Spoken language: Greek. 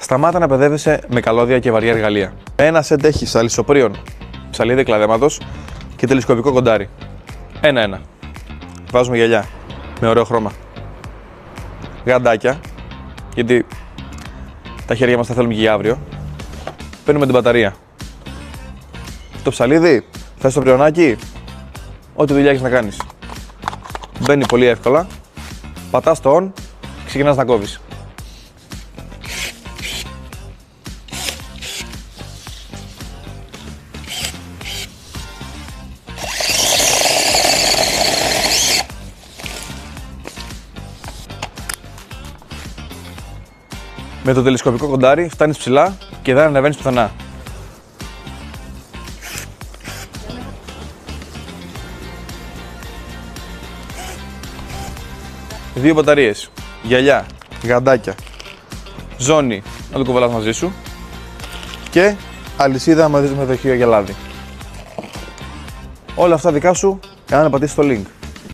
Σταμάτα να παιδεύεσαι με καλώδια και βαριά εργαλεία. Ένα σετ έχει σαλισσοπρίων, ψαλίδι κλαδέματος και τηλεσκοπικό κοντάρι. Ένα-ένα. Βάζουμε γυαλιά με ωραίο χρώμα. Γαντάκια, γιατί τα χέρια μας τα θέλουμε και για αύριο. Παίρνουμε την μπαταρία. Το ψαλίδι, θες το πριονάκι, ό,τι δουλειά έχεις να κάνεις. Μπαίνει πολύ εύκολα. Πατάς το on, ξεκινάς να κόβεις. Με το τηλεσκοπικό κοντάρι φτάνεις ψηλά και δεν ανεβαίνεις πουθενά. Δύο μπαταρίες, γυαλιά, γαντάκια, ζώνη να το κουβαλάς μαζί σου και αλυσίδα με δοχείο για λάδι. Όλα αυτά δικά σου εάν πατήσεις το link.